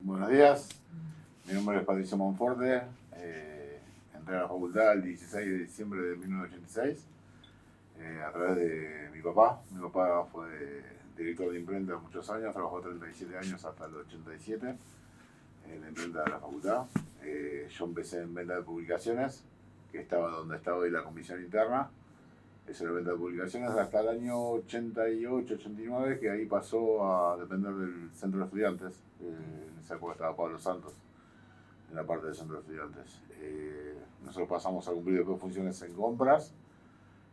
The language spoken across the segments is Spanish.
Buenos días, mi nombre es Patricio Monforte, entré a la facultad el 16 de diciembre de 1986 a través de mi papá. Mi papá fue director de imprenta muchos años, trabajó 37 años hasta el 87 en la imprenta de la facultad. Yo empecé en venta de publicaciones, que estaba donde está hoy la comisión interna. Eso era venta de publicaciones hasta el año 88-89, que ahí pasó a depender del centro de estudiantes. En esa época estaba Pablo Santos en la parte del centro de estudiantes. Nosotros pasamos a cumplir después funciones en compras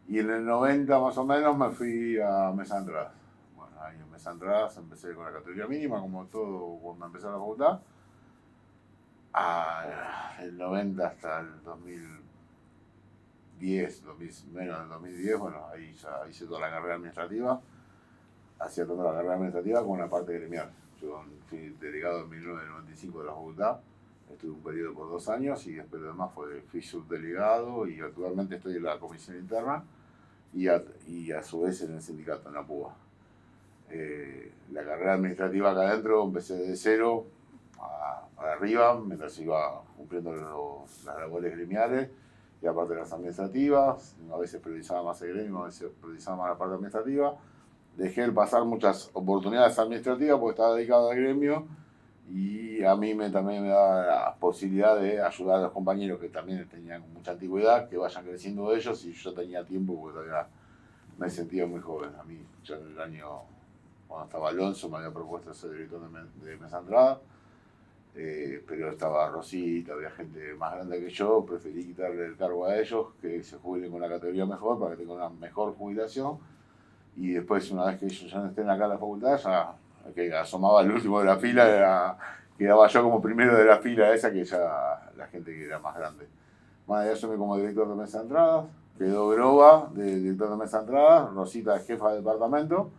y en el 90 más o menos me fui a mesa de entradas. Bueno, ahí en mesa de entradas empecé con la categoría mínima, como todo cuando empecé la facultad. El 90 hasta el 2010, menos del 2010, bueno, ahí ya hice toda la carrera administrativa. Hacía toda la carrera administrativa con una parte gremial. Yo fui delegado en 1995 de la facultad, estuve un periodo por 2 años y después lo demás fui subdelegado y actualmente estoy en la comisión interna y a su vez en el sindicato, en la PUA. La carrera administrativa acá adentro empecé de cero para arriba, mientras iba cumpliendo las labores gremiales y aparte de las administrativas. A veces priorizaba más el gremio, a veces priorizaba más la parte administrativa. Dejé pasar muchas oportunidades administrativas porque estaba dedicado al gremio y a mí también me daba la posibilidad de ayudar a los compañeros que también tenían mucha antigüedad, que vayan creciendo ellos, y yo tenía tiempo porque todavía me sentía muy joven. A mí, ya en el año, cuando estaba Alonso, me había propuesto ser director de mesa entrada, pero estaba Rosita, había gente más grande que yo, preferí quitarle el cargo a ellos, que se jubilen con la categoría mejor para que tengan una mejor jubilación. Y después, una vez que ellos ya no estén acá en la facultad, ya que asomaba el último de la fila, quedaba yo como primero de la fila esa, que ya la gente que era más grande. Bueno, ya asumí como director de mesa de entradas, quedó Groba de director de mesa de entradas, Rosita jefa de departamento,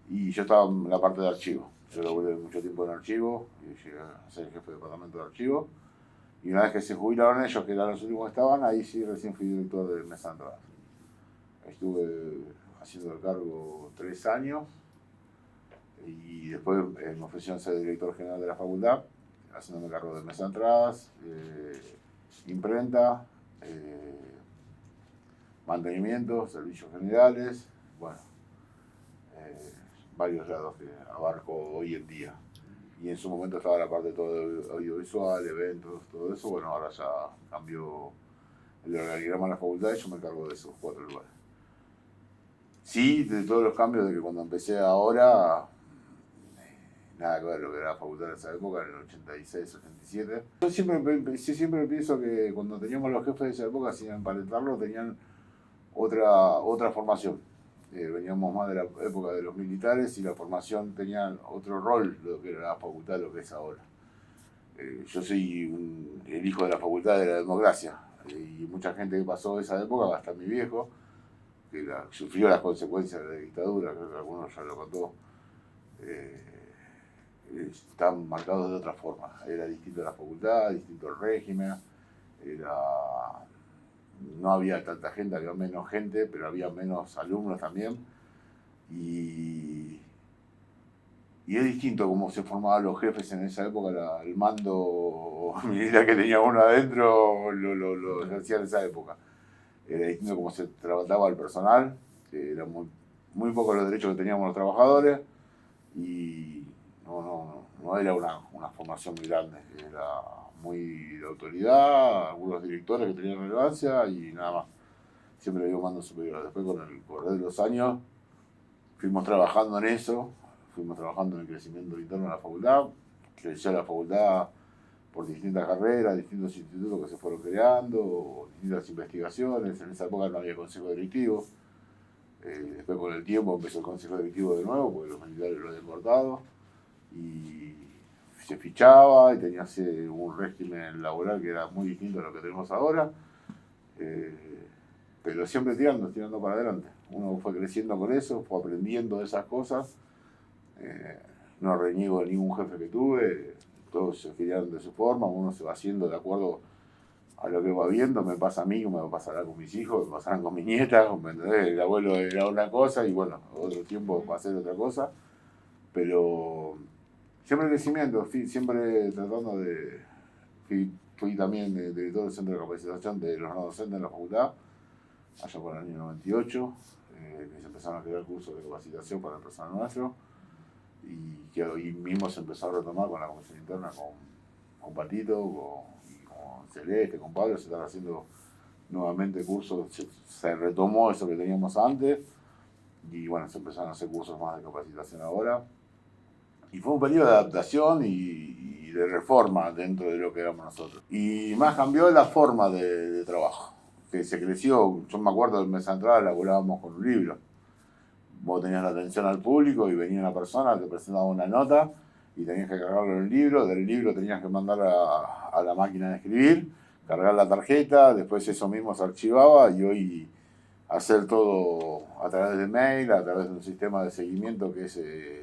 y yo estaba en la parte de archivo. Yo laburé mucho tiempo en archivo, y llegué a ser jefe de departamento de archivo. Y una vez que se jubilaron ellos, que eran los últimos que estaban, ahí sí recién fui director de mesa de entradas. Estuve haciendo el cargo 3 años y después me ofrecieron ser director general de la facultad, haciéndome cargo de mesa de entradas, imprenta, mantenimiento, servicios generales, bueno, varios lados que abarco hoy en día. Y en su momento estaba la parte de todo audiovisual, eventos, todo eso. Bueno, ahora ya cambió el organigrama de la facultad y yo me encargo de esos 4 lugares. Sí, de todos los cambios de que cuando empecé ahora, nada que ver lo que era la facultad en esa época, en el 86, 87. Yo siempre pienso que cuando teníamos los jefes de esa época, sin emparentarlo, tenían otra formación. Veníamos más de la época de los militares y la formación tenía otro rol, lo que era la facultad, lo que es ahora. Yo soy el hijo de la facultad de la democracia y mucha gente que pasó esa época, hasta mi viejo, que sufrió las consecuencias de la dictadura, creo que algunos ya lo contó, están marcados de otra forma. Era distinto la facultad, distinto el régimen, no había tanta gente, había menos gente, pero había menos alumnos también. Y es distinto cómo se formaban los jefes en esa época, el mando militar que tenía uno adentro lo ejercía en esa época. Era distinto cómo se trataba al personal, que eran muy pocos los derechos que teníamos los trabajadores, y no era una formación muy grande, era muy de autoridad, algunos directores que tenían relevancia y nada más. Siempre había un mando superior. Después, con el correr de los años, fuimos trabajando en eso, fuimos trabajando en el crecimiento interno de la facultad. Creció la facultad por distintas carreras, distintos institutos que se fueron creando, distintas investigaciones. En esa época no había consejo directivo. Después, con el tiempo, empezó el consejo directivo de nuevo, porque los militares lo habían cortado. Y se fichaba y tenía un régimen laboral que era muy distinto a lo que tenemos ahora. Pero siempre tirando para adelante. Uno fue creciendo con eso, fue aprendiendo de esas cosas. No reniego de ningún jefe que tuve, todos se giraron de su forma, uno se va haciendo de acuerdo a lo que va viendo. Me pasa a mí, me pasará con mis hijos, me pasarán con mis nietas, ¿me entendés? El abuelo era una cosa y bueno, otro tiempo va a ser otra cosa, pero Siempre crecimiento, siempre tratando de... Fui también director del centro de capacitación de los no docentes en la facultad, allá por el año 98, que se empezaron a crear cursos de capacitación para el personal nuestro, y que hoy mismo se empezó a retomar con la comisión interna, con Patito, con Celeste, con Pablo, se están haciendo nuevamente cursos, se retomó eso que teníamos antes, y bueno, se empezaron a hacer cursos más de capacitación ahora. Y fue un periodo de adaptación y de reforma dentro de lo que éramos nosotros. Y más cambió la forma de trabajo, que se creció. Yo me acuerdo del mes de entrada laburábamos con un libro. Vos tenías la atención al público y venía una persona, te presentaba una nota y tenías que cargarlo en el libro. Del libro tenías que mandar a la máquina de escribir, cargar la tarjeta, después eso mismo se archivaba y hoy hacer todo a través de mail, a través de un sistema de seguimiento que es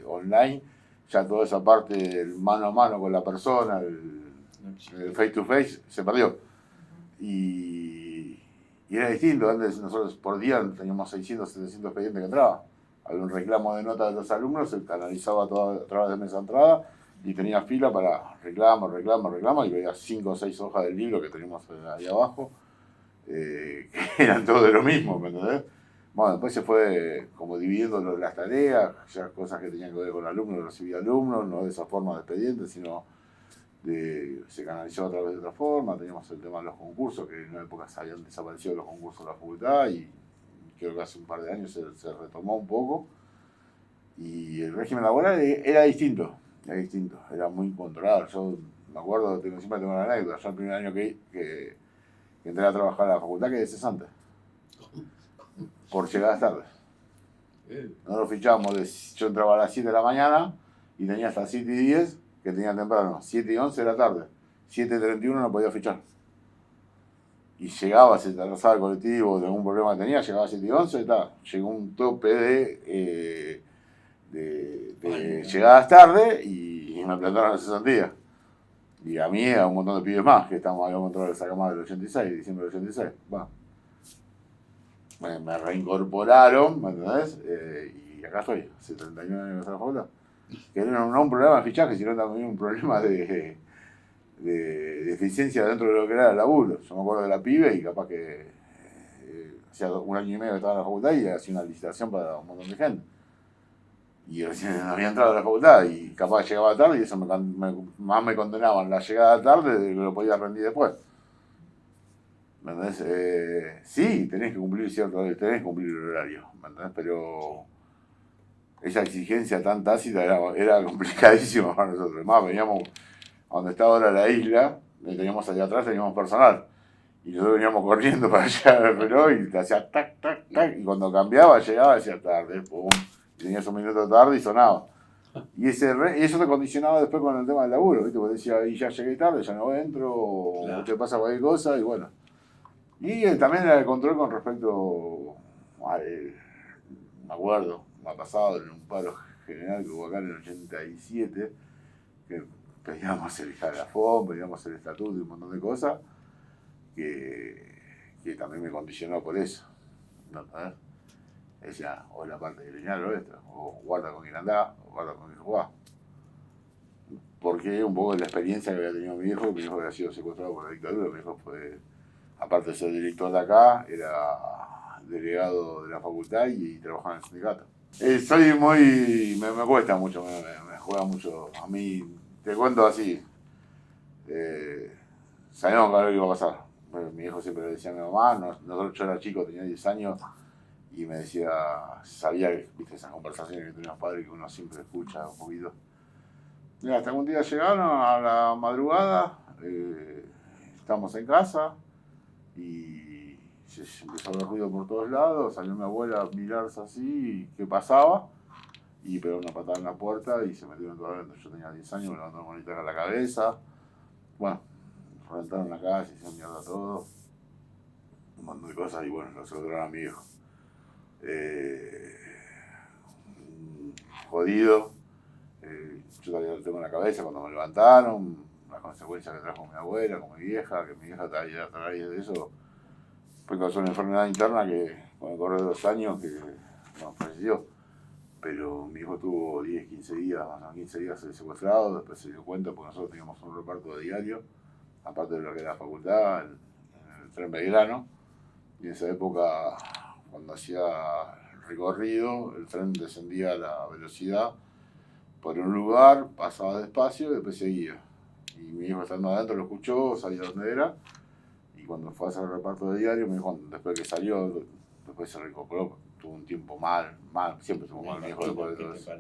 online. Ya toda esa parte del mano a mano con la persona, el face to face, se perdió. Y era distinto. Antes nosotros por día teníamos 600, 700 expedientes que entraban. Había un reclamo de nota de los alumnos, se canalizaba todo a través de mesa de entrada y tenía fila para reclamo, y veía 5 o 6 hojas del libro que teníamos ahí abajo, que eran todos de lo mismo, ¿me entendés? Bueno, después se fue como dividiendo las tareas, ya cosas que tenían que ver con alumnos, recibía alumnos, no de esa forma de expediente, sino se canalizó a través de otra forma. Teníamos el tema de los concursos, que en una época se habían desaparecido los concursos de la facultad y creo que hace un par de años se retomó un poco. Y el régimen laboral era distinto, era muy controlado. Yo me acuerdo, siempre tengo una anécdota, yo el primer año que entré a trabajar a la facultad quedé cesante por llegadas tardes. Nosotros fichábamos, yo entraba a las 7 de la mañana y tenía hasta 7 y 10 que tenía temprano, 7 y 11 de la tarde, 7:31 no podía fichar. Y llegaba, se atrasaba el colectivo, de algún problema que tenía, llegaba a 7 y 11, llegó un tope de llegadas tarde y me plantaron la cesantía. Y a mí, a un montón de pibes más, que habíamos entrado a esa cámara del 86, diciembre del 86. Bueno, me reincorporaron, ¿me entendés? Y acá estoy, hace 31 años en la facultad. Que no un problema de fichaje, sino también un problema de eficiencia dentro de lo que era el laburo. Yo me acuerdo de la pibe y capaz que hacía 1 año y medio que estaba en la facultad y hacía una licitación para un montón de gente. Y recién había entrado a la facultad y capaz llegaba tarde y eso más me condenaban la llegada tarde de que lo podía rendir después. ¿Me entendés? Sí, tenés que cumplir el horario, ¿me entendés? Pero esa exigencia tan tácita era complicadísima para nosotros. Además, veníamos a donde está ahora la isla, teníamos allá atrás, teníamos personal. Y nosotros veníamos corriendo para llegar al reloj y te hacía tac, tac, tac. Y cuando cambiaba, llegaba, decía tarde, pum. Y tenías un minuto tarde y sonaba. Y eso te condicionaba después con el tema del laburo, ¿viste? Porque decía, y ya llegué tarde, ya no entro, o te pasa cualquier cosa, y bueno. Y también era el control con respecto me acuerdo, me ha pasado en un paro general que hubo acá en el 87, que pedíamos el jalafón, pedíamos el estatuto y un montón de cosas, que también me condicionó por eso. ¿No? Decía, o la parte lineal o esta, o guarda con quién andá, o guarda con quién jugá. Porque un poco de la experiencia que había tenido mi hijo había sido secuestrado por la dictadura. Mi hijo fue, aparte de ser director de acá, era delegado de la facultad y trabajaba en el sindicato. Soy muy... me cuesta mucho, me juega mucho. A mí, te cuento así, sabíamos que algo iba a pasar. Mi hijo siempre le decía a mi mamá, yo era chico, tenía 10 años, y me decía, sabía que, viste, esas conversaciones que tenían los padres que uno siempre escucha un poquito. Y hasta que un día llegaron a la madrugada, estábamos en casa y se empezó a ver ruido por todos lados, salió mi abuela a mirarse así, qué pasaba, y pegó una patada en la puerta y se metieron todo adentro. Yo tenía 10 años, me levantaron con monita en la cabeza, bueno, reventaron la casa, hicieron mierda todo, un montón de cosas y bueno, lo secuestraron a mi hijo. Jodido, yo todavía lo tengo en la cabeza cuando me levantaron, las consecuencias que trajo mi abuela con mi vieja, que mi vieja a raíz de eso fue causó una enfermedad interna que con el correr de los años que falleció. pero mi hijo tuvo 10, 15 días, más o menos 15 días secuestrado, después se dio cuenta porque nosotros teníamos un reparto de diario, aparte de lo que era la facultad, en el tren Belgrano, y en esa época, cuando hacía recorrido, el tren descendía a la velocidad por un lugar, pasaba despacio y después seguía. Y mi hijo estando adentro lo escuchó, sabía dónde era, y cuando fue a hacer el reparto de diario, mi hijo, después que salió, después se recuperó, tuvo un tiempo mal, siempre estuvo mal mi hijo después de todo eso.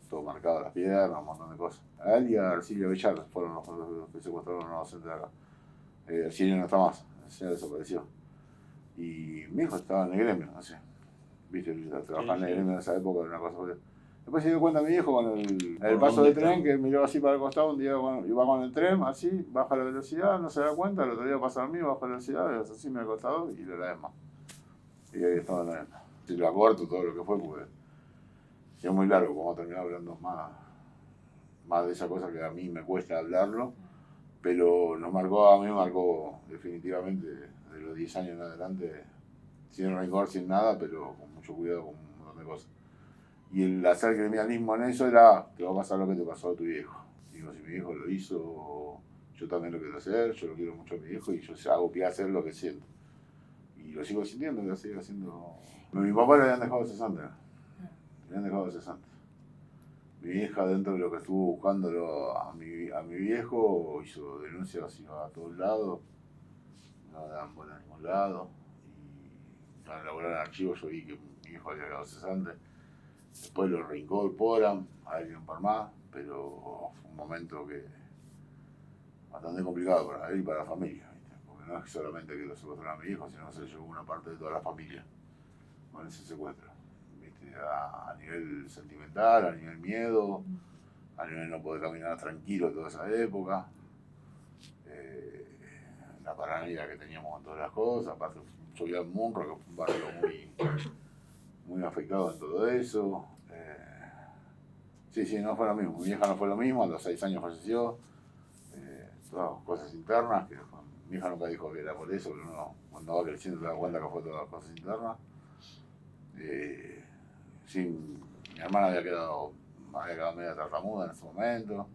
Todo marcado las piernas, un montón de cosas. A él y a Arcilio Villar fueron los que secuestraron a una docente de acá. Arcilio no está más, el señor desapareció. Y mi hijo estaba en el gremio, no sé. Viste, trabajaba en el gremio en esa época, era una cosa horrible. Después se dio cuenta mi hijo con el paso del tren, que miró así para el costado, un día iba con el tren, así, baja la velocidad, no se da cuenta, el otro día pasa a mí, baja la velocidad, y así me al costado y le la ESMA. Y ahí estaba en la ESMA. Si lo acorto todo lo que fue, porque es muy largo, como terminar hablando más de esa cosa que a mí me cuesta hablarlo, pero a mí me marcó definitivamente de los 10 años en adelante, sin rencor, sin nada, pero con mucho cuidado con un montón de cosas. Y el hacer gremialismo en eso era, te va a pasar lo que te pasó a tu viejo. Digo, si mi viejo lo hizo, yo también lo quiero hacer, yo lo quiero mucho a mi viejo y yo hago que hacer lo que siento. Y lo sigo sintiendo, lo sigo haciendo. A mi papá le habían dejado cesante, le habían dejado cesante. Mi hija, dentro de lo que estuvo buscándolo a mi viejo, hizo denuncias, iba a todos lados, no daban bola a ningún lado. Y al elaborar el archivo yo vi que mi hijo había quedado cesante. Después lo reincorporan a alguien por más, pero fue un momento que bastante complicado para él y para la familia, ¿viste? Porque no es solamente que lo secuestraron a mi hijo, sino que se llevó una parte de toda la familia con ese secuestro. A nivel sentimental, a nivel miedo, a nivel no poder caminar tranquilo toda esa época, la paranoia que teníamos con todas las cosas, aparte yo vivía en Munro, que fue un barrio muy afectado en todo eso. Sí, no fue lo mismo, mi vieja no fue lo mismo, a los 6 años falleció, todas cosas internas, que mi hija nunca dijo que era por eso, pero uno cuando va creciendo te da cuenta que fue todas cosas internas. Sí, mi hermana había quedado media tartamuda en ese momento.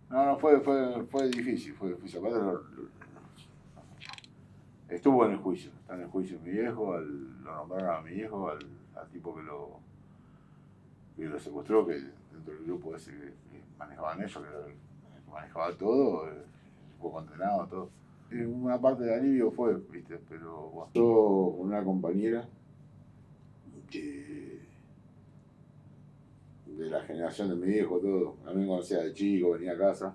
No, fue difícil, Aparte estuvo en el juicio, está en el juicio mi viejo, lo nombraron a mi hijo, al tipo que lo secuestró, que dentro del grupo ese que manejaban ellos, que era el que manejaba todo, fue condenado, todo. Una parte de alivio fue, viste, pero bueno. Yo con una compañera que de la generación de mi viejo, todo. A mí me conocía de chico, venía a casa,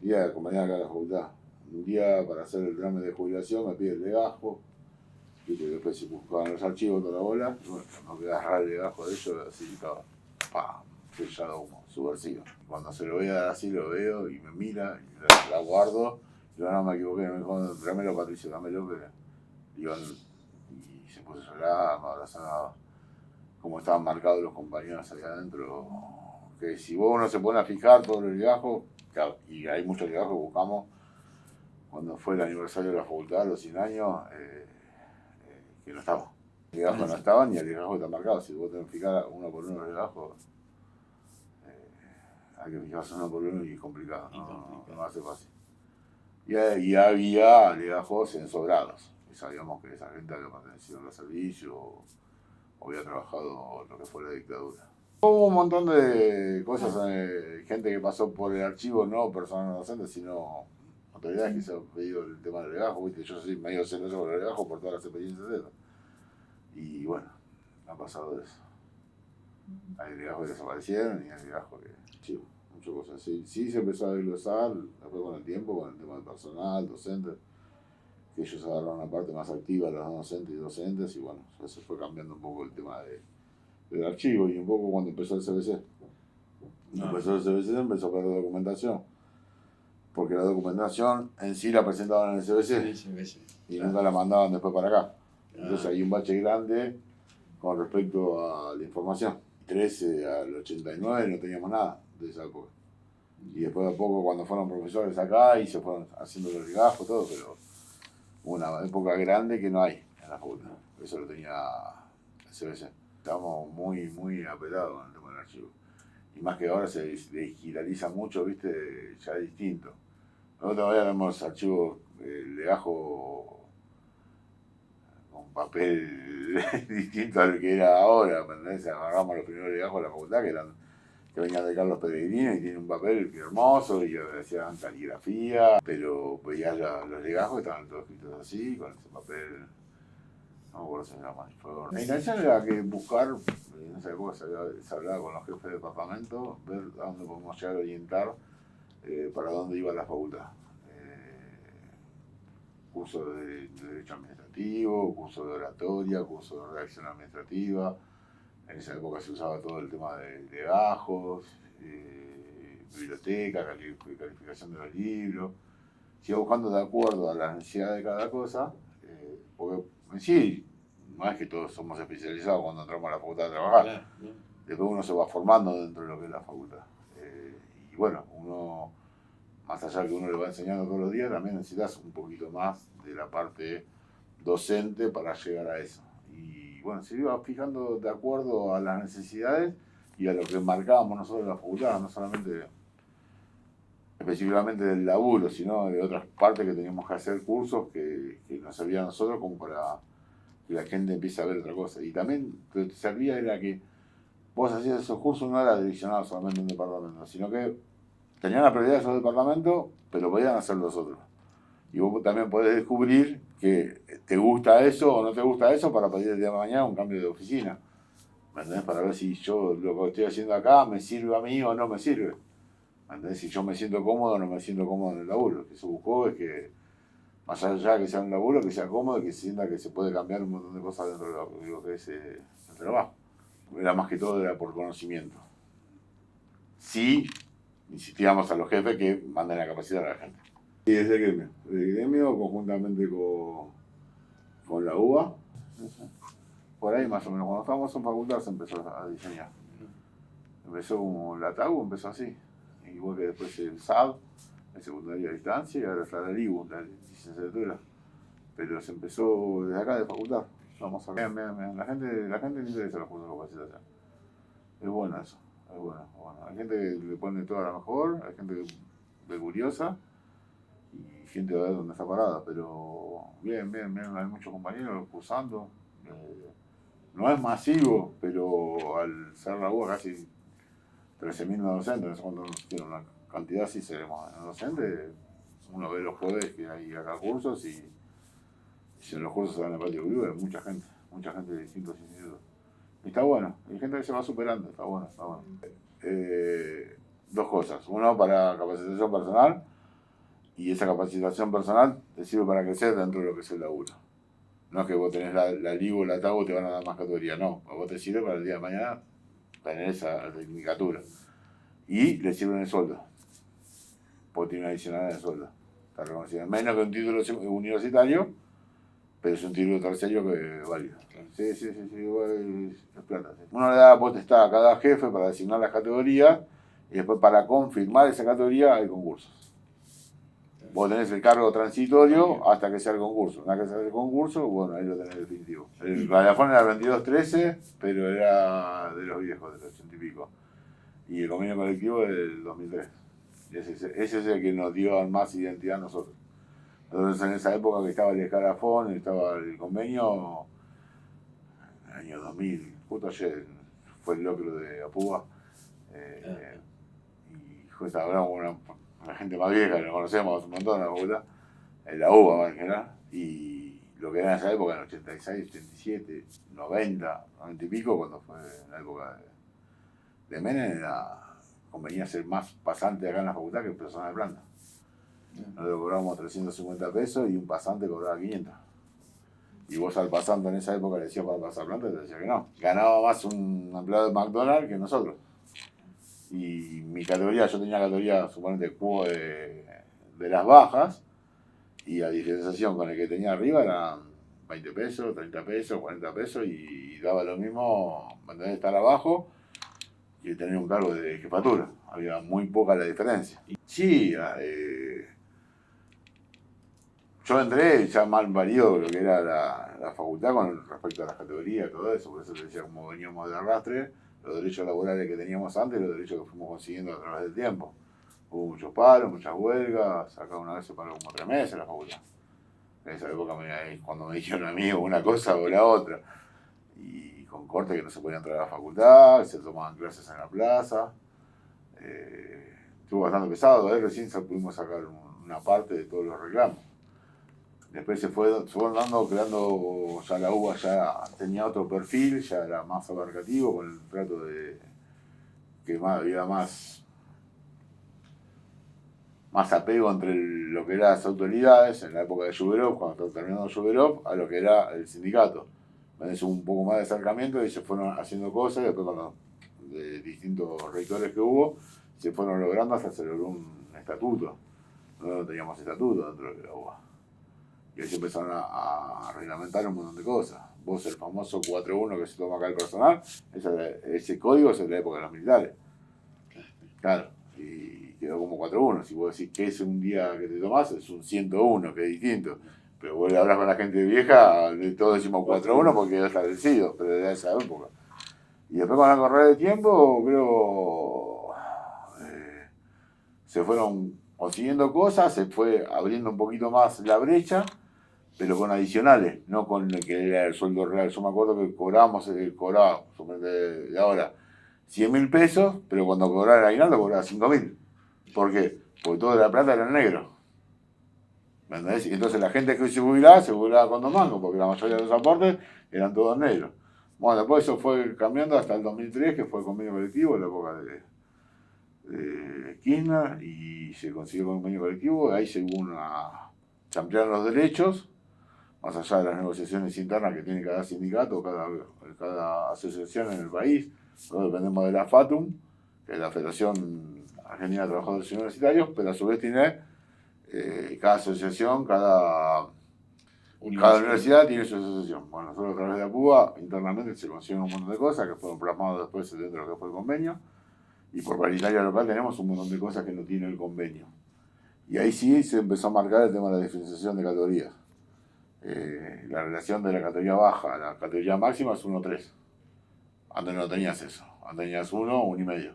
iba a acompañar acá a la facultad. Un día, para hacer el trámite de jubilación, me pide el legajo, y después se buscaban los archivos, toda la bola, y bueno, no quería agarrar el legajo de ellos, así estaba, ¡pam!, sellado humo, subversivo. Cuando se lo voy a dar así, lo veo, y me mira, y la guardo, y yo no me equivoqué, me dijo, dámelo, Patricio, dámelo, y se puso a llorar, me abrazaba. Como estaban marcados los compañeros ahí adentro, que si vos no se pone a fijar todos los legajos, claro, y hay muchos legajos que buscamos, cuando fue el aniversario de la facultad, a los 100 años, que no estaba. El legajo no estaba ni el legajo está marcado. Si vos tenés que fijar uno por uno los legajos, hay que fijarse uno por uno y es complicado, no hace fácil. Y había legajos ensobrados, y sabíamos que esa gente había pertenecido a los servicios, había trabajado lo que fue la dictadura. Hubo un montón de cosas, gente que pasó por el archivo, no personas no docentes, sino autoridades que se han pedido el tema del legajo, ¿viste? Yo soy medio celoso por el legajo por todas las experiencias de eso. Y bueno, ha pasado eso. Hay legajos que desaparecieron y hay legajos que archivo, muchas cosas. Sí se empezó a desglosar, después con el tiempo, con el tema del personal, docentes, que ellos agarraron una parte más activa, los docentes y docentes, y bueno, ya se fue cambiando un poco el tema del archivo, y un poco cuando empezó el CBC. Empezó el CBC, empezó a perder documentación, porque la documentación en sí la presentaban en el CBC, y nunca la mandaban después para acá. Entonces hay un bache grande con respecto a la información. 13 al 89 no teníamos nada de esa época. Y después de a poco, cuando fueron profesores acá, y se fueron haciendo los legajos, todo, pero una época grande que no hay en la facultad. Eso lo tenía el CBC. Estamos muy apelados con el tema del archivo. Y más que ahora se digitaliza mucho, viste, ya es distinto. Nosotros todavía tenemos archivos legajo con papel distinto al que era ahora, ¿me entendés? Agarramos los primeros legajos de la facultad que venían de Carlos Pellegrini y tiene un papel hermoso y hacían caligrafía, pero veías los legajos estaban todos escritos así, con ese papel. No me acuerdo si se llama. La intención era que buscar, en esa época se hablaba con los jefes de departamento, ver a dónde podemos llegar a orientar para dónde iba la facultad. Curso de Derecho Administrativo, curso de Oratoria, curso de Redacción Administrativa. En esa época se usaba todo el tema de bajos, biblioteca, calificación de los libros. Se iba buscando de acuerdo a la necesidad de cada cosa, porque en sí, no es que todos somos especializados cuando entramos a la facultad a trabajar. Claro. Después uno se va formando dentro de lo que es la facultad. Y bueno, uno, más allá de que uno le va enseñando todos los días, también necesitas un poquito más de la parte docente para llegar a eso. Y bueno, se iba fijando de acuerdo a las necesidades y a lo que marcábamos nosotros en la facultad, no solamente específicamente del laburo, sino de otras partes que teníamos que hacer cursos que nos servían a nosotros como para que la gente empiece a ver otra cosa. Y también lo que te servía era que vos hacías esos cursos, no era direccionado solamente a un departamento, sino que tenían la prioridad de esos departamentos, pero podían hacer los otros. Y vos también podés descubrir que te gusta eso o no te gusta eso para pedir el día de mañana un cambio de oficina. ¿Me entendés? Para ver si yo lo que estoy haciendo acá me sirve a mí o no me sirve. ¿Me entendés? Si yo me siento cómodo o no me siento cómodo en el laburo. Lo que se buscó es que, más allá de que sea un laburo, que sea cómodo y que se sienta que se puede cambiar un montón de cosas dentro de lo que es el trabajo. Era más que todo era por conocimiento. Sí, insistíamos a los jefes que manden a capacitar a la gente. Y desde el gremio conjuntamente con la UBA, por ahí más o menos, cuando estábamos en facultad se empezó a diseñar. Empezó como la TAU, empezó así, igual que después el SAD, el secundario a distancia, y ahora está la LIBU, la licenciatura. Pero se empezó desde acá de facultad. Vamos a ver. La gente le interesa los cursos de capacitación. Es bueno eso, es bueno. Hay gente que le pone todo a lo mejor, hay gente de curiosa y gente de ver dónde está parada, pero bien, hay muchos compañeros cursando. No es masivo, pero al ser la UBA casi 13.000 no docentes, cuando tiene una cantidad así seremos docentes, uno ve los jueves que hay acá cursos y si en los cursos se dan en el patio Club hay mucha gente de distintos institutos. Y está bueno, hay gente que se va superando, está bueno. Dos cosas, uno para capacitación personal, y esa capacitación personal te sirve para crecer dentro de lo que es el laburo. No es que vos tenés la LIBO o la TAU te van a dar más categoría, no, a vos te sirve para el día de mañana tener esa tecnicatura. Y le sirve en el sueldo, porque tiene una adicional en el sueldo. Está reconocido. Menos que un título universitario, pero es un título terciario que es válido. Sí, es plata. Sí. Uno le da potestad a cada jefe para designar las categorías y después para confirmar esa categoría hay concursos. Vos tenés el cargo transitorio hasta que sea el concurso. Una vez que sea el concurso, bueno, ahí lo tenés definitivo. El radiafón era el 2213, pero era de los viejos, de los 80 y pico. Y el convenio colectivo es del 2003. Ese es el que nos dio más identidad a nosotros. Entonces en esa época que estaba el escalafón, estaba el convenio, en el año 2000, justo ayer fue el locro de Apúa. Y justo hablamos con una gente más vieja, que lo conocemos un montón, la facultad, la UBA en general, y lo que era en esa época, en el 86, 87, 90 y pico, cuando fue la época de Menem, convenía ser más pasante acá en la facultad que personal de planta. Nosotros cobrábamos 350 pesos y un pasante cobraba 500. Y vos al pasante en esa época le decías para pasar planta y te decía que no. Ganaba más un empleado de McDonald's que nosotros. Y mi categoría, yo tenía categoría, suponete, cubo de las bajas, y la diferenciación con el que tenía arriba eran 20 pesos, 30 pesos, 40 pesos, y daba lo mismo mantener estar abajo y tener un cargo de jefatura. Había muy poca la diferencia. Sí, yo entré ya mal variado lo que era la facultad con respecto a las categorías, todo eso, por eso te decía como veníamos de arrastre, los derechos laborales que teníamos antes y los derechos que fuimos consiguiendo a través del tiempo. Hubo muchos paros, muchas huelgas, acá una vez se paró como 3 meses la facultad. En esa época cuando me dijeron a mí una cosa o la otra. Y con corte que no se podía entrar a la facultad, se tomaban clases en la plaza. Estuvo bastante pesado, recién pudimos sacar una parte de todos los reclamos. Después se fueron creando, ya la UBA ya tenía otro perfil, ya era más abarcativo, con el trato de que había más apego entre lo que eran las autoridades en la época de Yuberov, cuando estaba terminando Yuberov, a lo que era el sindicato. Entonces hubo un poco más de acercamiento y se fueron haciendo cosas, y después con los distintos rectores que hubo, se fueron logrando hasta se logró un estatuto. Nosotros no teníamos estatuto dentro de la UBA. Y ahí se empezaron a reglamentar un montón de cosas. Vos, el famoso 4.1 que se toma acá el personal, ese código es de la época de los militares. Claro, y quedó como 4.1. Si vos decís que es un día que te tomás, es un 101, que es distinto. Pero vos le hablas con la gente vieja, todos decimos 4.1 porque ya está vencido, pero de esa época. Y después con el correr del tiempo, creo, se fueron consiguiendo cosas, se fue abriendo un poquito más la brecha, pero con adicionales, no con el que era el sueldo real. Yo me acuerdo que cobrábamos de ahora 100.000 pesos, pero cuando cobraba el aguinaldo cobraba 5.000. ¿Por qué? Porque toda la plata era en negro. ¿Me entendés? Y entonces la gente que se jubilaba con 2 mangos, porque la mayoría de los aportes eran todos negros. Bueno, después eso fue cambiando hasta el 2003, que fue el convenio colectivo, en la época de Kirchner, y se consiguió el convenio colectivo, y ahí se ampliaron los derechos, más allá de las negociaciones internas que tiene cada sindicato, cada asociación en el país. Nosotros dependemos de la FATUM, que es la Federación Argentina de Trabajadores Universitarios, pero a su vez tiene cada asociación, cada universidad tiene su asociación. Bueno, nosotros a través de APUA internamente se consiguen un montón de cosas que fueron plasmadas después dentro de lo que fue el convenio, y por paritaria local tenemos un montón de cosas que no tiene el convenio. Y ahí sí se empezó a marcar el tema de la diferenciación de categorías. La relación de la categoría baja a la categoría máxima es 1:3. Antes no tenías eso, antes tenías 1:1,5.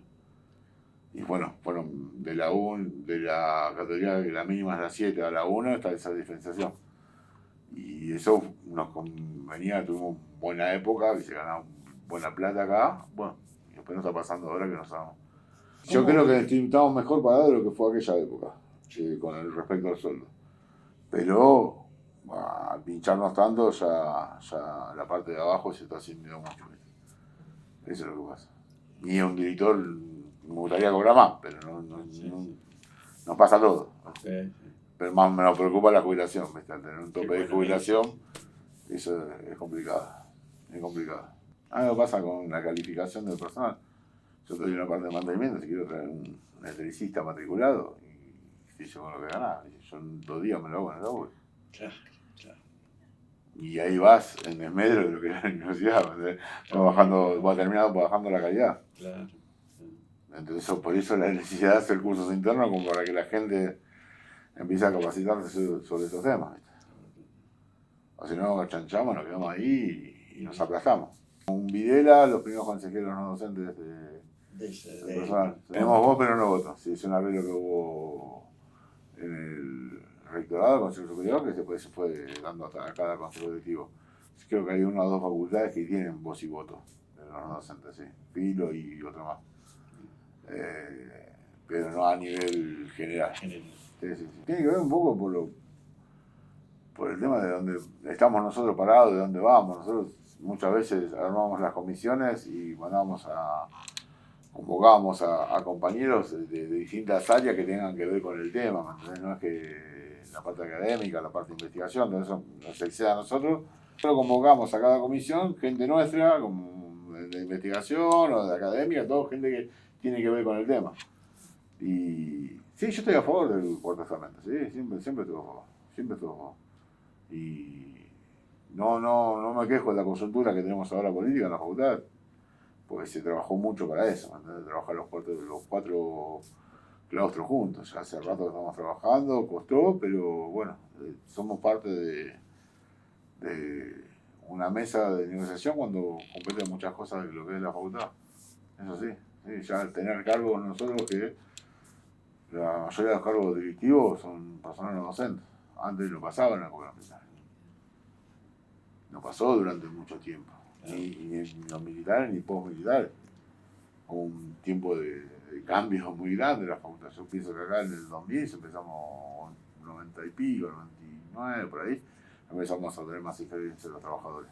Y bueno, fueron de la categoría que la mínima es la 7 a la 1, está esa diferenciación. Y eso nos convenía, tuvimos buena época, que se ganaba buena plata acá. Bueno, y después nos está pasando ahora que nos estamos. Yo creo que estamos mejor pagados de lo que fue aquella época, con el respecto al sueldo. Pero al pincharnos tanto, ya la parte de abajo se está haciendo mucho. Eso es lo que pasa. Ni un director me gustaría cobrar más, pero nos pasa todo. Sí. Pero más me preocupa la jubilación, ¿viste? Al tener un tope de jubilación, eso es complicado. Es complicado. Algo pasa con la calificación del personal. Yo doy una parte de mantenimiento, si quiero traer un electricista matriculado, y si yo con lo que ganaba, yo en 2 días me lo hago en el laburo. Claro. Y ahí vas en desmedro de lo que era la universidad, vas terminando bajando la calidad. Claro. Entonces, por eso la necesidad de hacer cursos internos, como para que la gente empiece a capacitarse sobre estos temas. O si no, chanchamos, nos quedamos ahí y nos aplastamos. Un Videla, los primeros consejeros no docentes del personal. Tenemos voz, pero no votos. Sí, es un arreglo que hubo en el rectorado, el Consejo Superior, que después se fue dando a cada consejo directivo. Creo que hay 1 o 2 facultades que tienen voz y voto de los no docentes, sí. Filo y otro más. Pero no a nivel general. Sí. Tiene que ver un poco por el tema de dónde estamos nosotros parados, de dónde vamos. Nosotros muchas veces armamos las comisiones y convocábamos a compañeros de distintas áreas que tengan que ver con el tema. Entonces, no es que la parte académica, la parte de investigación, todo eso nos exceda a nosotros. Nosotros convocamos a cada comisión gente nuestra, como de investigación o de académica, todo gente que tiene que ver con el tema. Y sí, yo estoy a favor del cuarto testamento, sí, siempre estuve a favor, siempre estuve a favor. Y no me quejo de la coyuntura que tenemos ahora política en la facultad, porque se trabajó mucho para eso, trabajar los 4 claustro juntos. Ya hace rato que estamos trabajando, costó, pero bueno, somos parte de una mesa de negociación cuando competen muchas cosas de lo que es la facultad. Eso sí, sí, ya tener cargos nosotros que la mayoría de los cargos directivos son personas no docentes. Antes no pasaba en la época militar. No pasó durante mucho tiempo. Ni los militares ni post-militares. Hubo un tiempo de cambios muy grandes en la facultad. Yo pienso que acá en el 2000 empezamos 90 y pico, 99, por ahí, empezamos a tener más experiencia los trabajadores.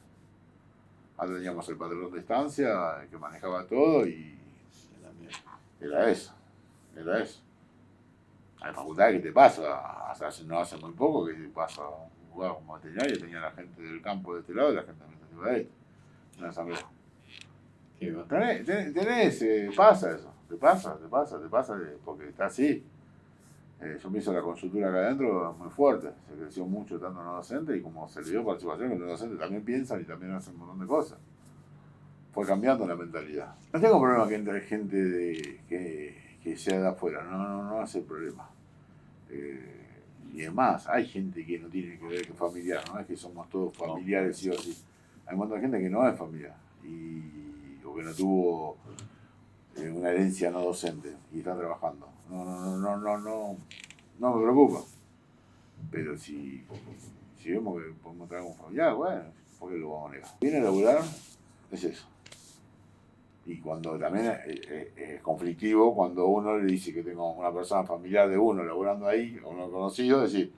Ahora teníamos el patrón de estancia que manejaba todo y era eso, era eso. Hay facultades que te pasa, no hace muy poco que te pasa un lugar como veterinario, tenía la gente del campo de este lado y la gente administrativa de este, una asamblea. Pasa eso, te pasa, porque está así. Yo pienso que la consultura acá adentro es muy fuerte, se creció mucho tanto en los docentes y como se le dio participación, que los docentes también piensan y también hacen un montón de cosas. Fue cambiando la mentalidad. No tengo problema que entre gente que sea de afuera, no hace problema. Y además, hay gente que no tiene que ver que familiar, no es que somos todos familiares sí o sí. Hay un montón de gente que no es familiar o que no tuvo una herencia no docente y está trabajando. No me preocupa. Pero si vemos que podemos traer un familiar, bueno, ¿por qué lo vamos a negar? Viene a laburar, es eso. Y cuando también es conflictivo, cuando uno le dice que tengo una persona familiar de uno laburando ahí, o uno conocido, decir,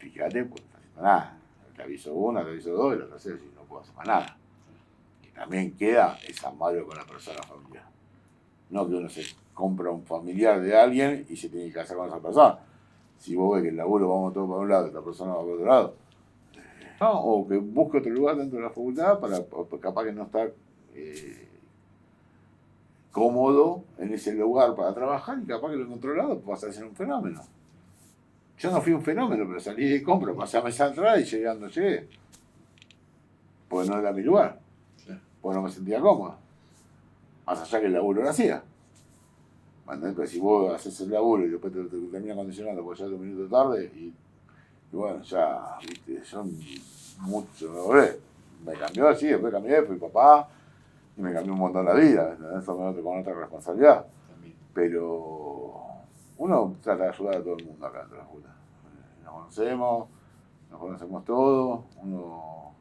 fíjate, pues no está haciendo nada. Te aviso una, te aviso dos, y la tercera, si no puedo hacer más nada. Y también queda esa malo con la persona familiar. No que uno se compra un familiar de alguien y se tiene que casar con esa persona. Si vos ves que el laburo vamos todos para un lado y esta persona va para otro lado, no, o que busque otro lugar dentro de la facultad para capaz que no estar cómodo en ese lugar para trabajar y capaz que lo controlado pasa a ser un fenómeno. Yo no fui un fenómeno, pero salí de compra, pasé a mesa atrás y llegué. Porque no era mi lugar. Porque no me sentía cómodo. Más allá que el laburo lo hacía. Pero si vos haces el laburo y después te terminas condicionando porque ya es un minuto tarde y bueno, ya, viste, yo mucho me cambió así, después cambié, fui papá y me cambió un montón la vida, eso me noto con otra responsabilidad. También. Pero uno trata de ayudar a todo el mundo acá dentro de la facultad. Nos conocemos todos, uno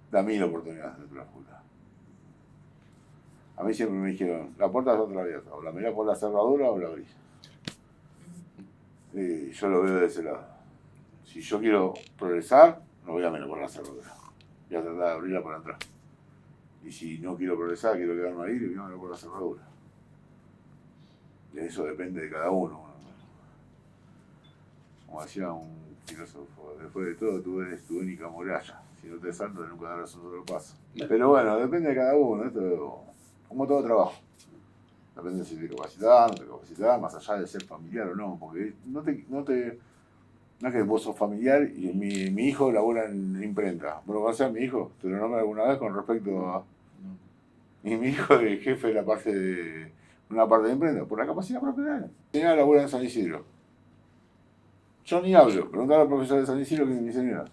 da mil oportunidades dentro de la facultad. A mí siempre me dijeron, la puerta es otra abierta, o la mirás por la cerradura o la abrís. Y yo lo veo de ese lado. Si yo quiero progresar, no voy a mirar por la cerradura. Voy a tratar de abrirla para entrar. Y si no quiero progresar, quiero quedarme ahí, voy a mirar por la cerradura. Y eso depende de cada uno. Como decía un filósofo, después de todo tú eres tu única muralla. Si no te saltas, nunca darás un solo paso. Pero bueno, depende de cada uno. Esto como todo trabajo. Depende de si te capacitas, no te capacitas, más allá de ser familiar o no. Porque no es que vos sos familiar y mi hijo labora en imprenta. ¿Vos lo conocés a mi hijo? ¿Te lo nombré alguna vez con respecto a...? Y mi hijo es jefe de una parte de imprenta, por la capacidad propia. Señora labora en San Isidro. Yo ni hablo, preguntale al profesor de San Isidro que es mi señora.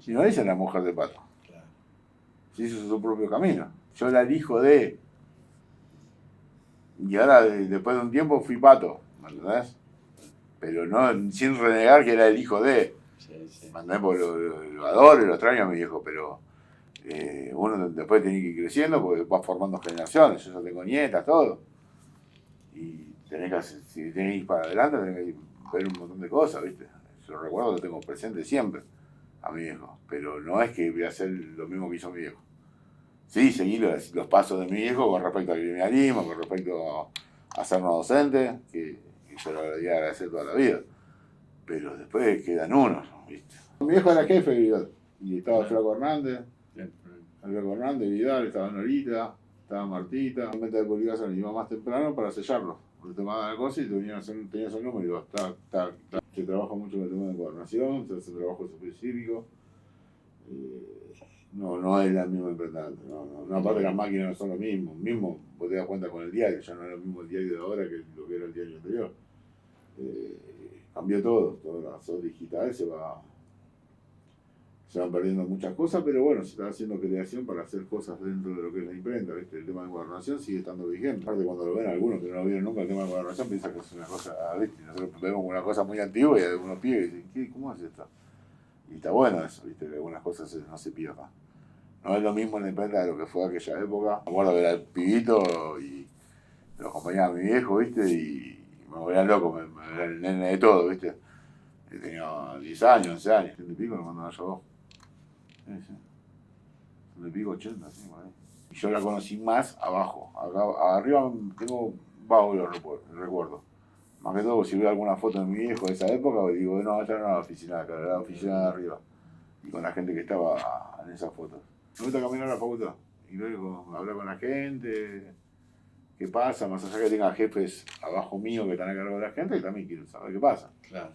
Y no dicen la mujer de Pato. Si hizo su propio camino. Yo era el hijo de... Y ahora, después de un tiempo, fui Pato, ¿me entendés? Pero no, sin renegar que era el hijo de... Sí. ¿Me entendés? Porque lo adoro y lo extraño a mi viejo, pero uno después tiene que ir creciendo porque vas formando generaciones. Yo ya tengo nietas, todo. Y si tenés que ir para adelante, tenés que ver un montón de cosas, ¿viste? Yo lo recuerdo, lo tengo presente siempre a mi viejo, pero no es que voy a hacer lo mismo que hizo mi viejo. Sí, seguir los pasos de mi hijo con respecto al gremialismo, con respecto a ser no docente, que se lo voy a agradecer toda la vida. Pero después quedan unos, ¿viste? Mi viejo era jefe de Vidal, y estaba Flaco Hernández, Vidal, estaba Norita, estaba Martita. En meta de publicación iba más temprano para sellarlo. Porque tomaban la cosa y tenías el número y ibas, Se trabaja mucho con el tema de coordinación, se hace trabajo específico. no es la misma imprenta. No, aparte las máquinas no son lo mismo. Mismo, vos te das cuenta con el diario, ya no es lo mismo el diario de ahora que lo que era el diario anterior. Cambió todo la zona digital se van perdiendo muchas cosas, pero bueno, se está haciendo creación para hacer cosas dentro de lo que es la imprenta, ¿viste? El tema de encuadernación sigue estando vigente. Aparte, cuando lo ven algunos que no lo vieron nunca, el tema de encuadernación piensan que es una cosa, ¿viste? Nosotros vemos una cosa muy antigua y algunos pibes dicen, ¿cómo es esto? Y está bueno eso, ¿viste? Que algunas cosas no se pierdan. No es lo mismo en la imprenta de lo que fue aquella época. Me acuerdo que era el pibito y lo acompañaba mi viejo, ¿viste? Y me volvía loco, me era el nene de todo, ¿viste? Y tenía 10 años, 11 años, 100 y pico, lo mandaba yo a vos. Sí. 100 y pico, 80, sí, por ahí. Y yo la conocí más abajo. Acá, arriba tengo vagos los recuerdos. Más que todo, si veo alguna foto de mi viejo de esa época, digo, no, esta no era la oficina de acá, era la oficina de arriba. Y con la gente que estaba en esas fotos. Me gusta caminar a la facultad y luego hablar con la gente, qué pasa, más allá que tenga jefes abajo mío que están a cargo de la gente, y también quiero saber qué pasa. Claro.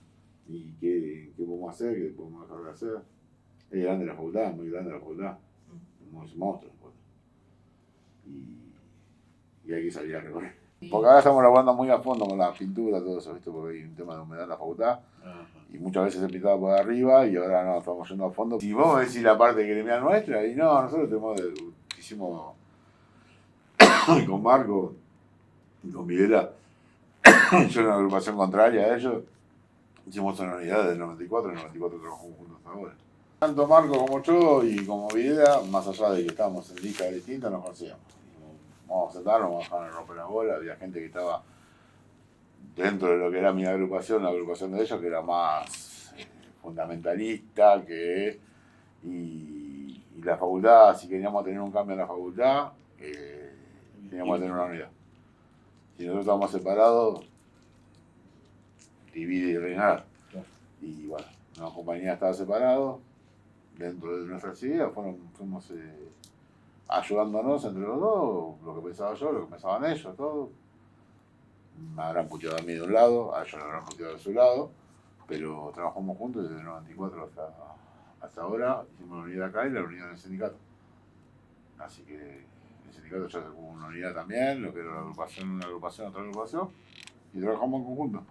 Y qué podemos hacer, qué podemos dejar de hacer. Es grande la facultad, muy grande la facultad. Es monstruo. Y hay que salir a recorrer. Porque ahora estamos laburando muy a fondo con la pintura, todo eso, ¿viste? Porque hay un tema de humedad en la facultad. Y muchas veces se pintaba por arriba y ahora no, estamos yendo a fondo. Si vos decís la parte gremial nuestra, y no, nosotros hicimos con Marco y con Videla, yo en una agrupación contraria a ellos, hicimos una unidad del 94, en el 94 trabajamos juntos hasta ahora. Tanto Marco como yo y como Videla, más allá de que estábamos en listas distintas, nos conocíamos. Vamos a sentarnos, vamos a dejar de romper la bola, había gente que estaba dentro de lo que era mi agrupación, la agrupación de ellos, que era más fundamentalista, y la facultad, si queríamos tener un cambio en la facultad, teníamos que tener una unidad. Si nosotros estábamos separados, divide y reinar. Claro. Y bueno, una compañía estaba separada, dentro de nuestras ideas fuimos ayudándonos entre los dos, lo que pensaba yo, lo que pensaban ellos, todo. Me habrán puteado a mí de un lado, a ellos me habrán puteado de su lado, pero trabajamos juntos desde el 94 hasta ahora. Hicimos la unidad acá y la unidad en el sindicato. Así que el sindicato ya sacó una unidad también, lo que era una agrupación, otra agrupación, y trabajamos en conjunto.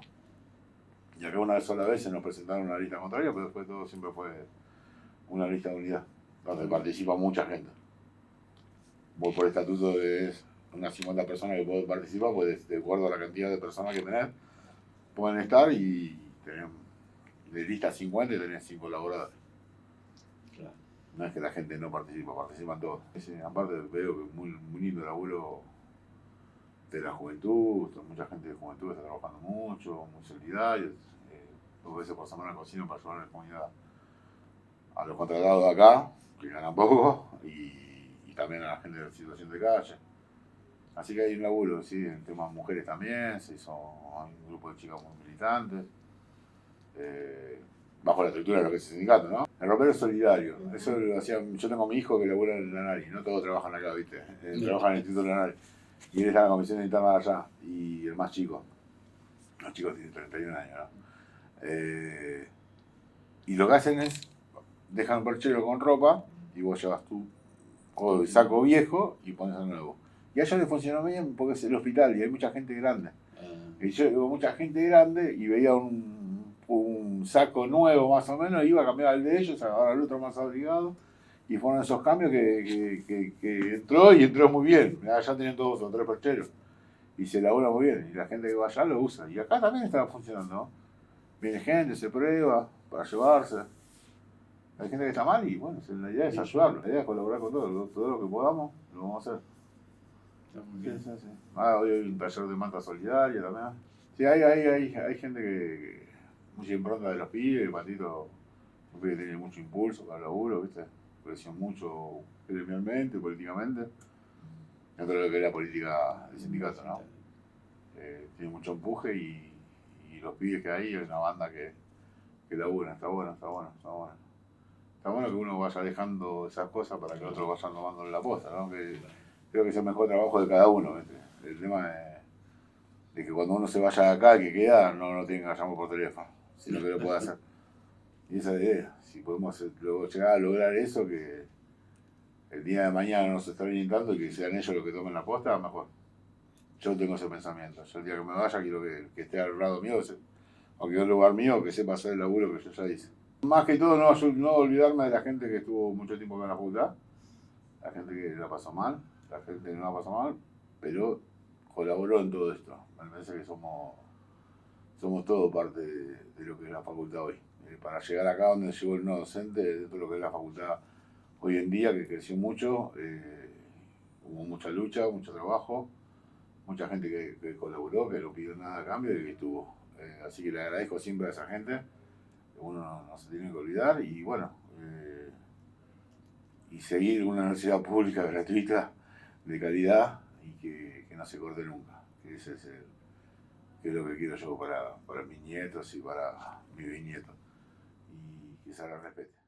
Y acá una sola vez se nos presentaron una lista contraria, pero después todo siempre fue una lista de unidad, donde participa mucha gente. Vos por estatuto es unas 50 personas que pueden participar, pues de acuerdo a la cantidad de personas que tenés, pueden estar y tenés de lista 50 y tenés 5 colaboradores. Claro. No es que la gente no participa, participan todos. Aparte veo que es muy lindo el laburo de la juventud, mucha gente de juventud está trabajando mucho, muy solidario. 2 veces por semana cocino para ayudar a la comunidad, a los contratados de acá, que ganan poco, y también a la gente de la situación de calle. Así que hay un laburo, sí, en temas mujeres también, se hizo un grupo de chicas muy militantes, bajo la estructura de lo que es el sindicato, ¿no? El ropero es solidario, eso lo hacía, yo tengo a mi hijo que labura en la nariz, no todos trabajan acá, ¿viste? Trabajan en el Instituto de la nariz, y él está en la comisión interna de allá, y el más chico, los chicos tienen 31 años, ¿no? Y lo que hacen es, dejan un perchero con ropa, y vos llevas tu saco viejo y pones el nuevo. Y a ellos les funcionó bien porque es el hospital y hay mucha gente grande. Y yo veo mucha gente grande y veía un saco nuevo más o menos, iba a cambiar el de ellos, agarrar el otro más abrigado. Y fueron esos cambios que entró muy bien. Ya tienen 2 o 3 percheros. Y se elabora muy bien. Y la gente que va allá lo usa. Y acá también está funcionando, ¿no? Viene gente, se prueba para llevarse. Hay gente que está mal y bueno, la idea es ayudarlo. La idea es colaborar con todo lo que podamos, lo vamos a hacer. Sí. Hoy hay un taller de manta solidaria también. Sí, hay gente que mucha impronta de los pibes, Patito, un pibe que tiene mucho impulso para el laburo, ¿viste? Creció mucho gremialmente, políticamente, dentro de lo que es la política del sindicato, ¿no? Tiene mucho empuje y los pibes que hay, es una banda que labura, está bueno. Está bueno que uno vaya dejando esas cosas para que otros vayan tomando la posta, ¿no? Que creo que es el mejor trabajo de cada uno, ¿viste? El tema de que cuando uno se vaya de acá, que queda, no tenga que llamar por teléfono, sino que lo pueda hacer. Y esa es la idea, si podemos llegar a lograr eso, que el día de mañana no se extrañen tanto y que sean ellos los que tomen la posta, mejor. Yo tengo ese pensamiento. Yo el día que me vaya quiero que esté al lado mío, o que en un lugar mío, que sepa hacer el laburo que yo ya hice. Más que todo no olvidarme de la gente que estuvo mucho tiempo acá en la facultad, la gente que la pasó mal, la gente que no la pasó mal, pero colaboró en todo esto. Me parece que somos todos parte de lo que es la facultad hoy. Para llegar acá donde llegó el no docente, dentro de lo que es la facultad hoy en día, que creció mucho, hubo mucha lucha, mucho trabajo, mucha gente que colaboró, que no pidió nada a cambio y que estuvo. Así que le agradezco siempre a esa gente, uno no se tiene que olvidar y bueno, y seguir una universidad pública gratuita, de calidad y que no se corte nunca. Que ese es que es lo que quiero yo para mis nietos y para mis bisnietos. Y que se la respete.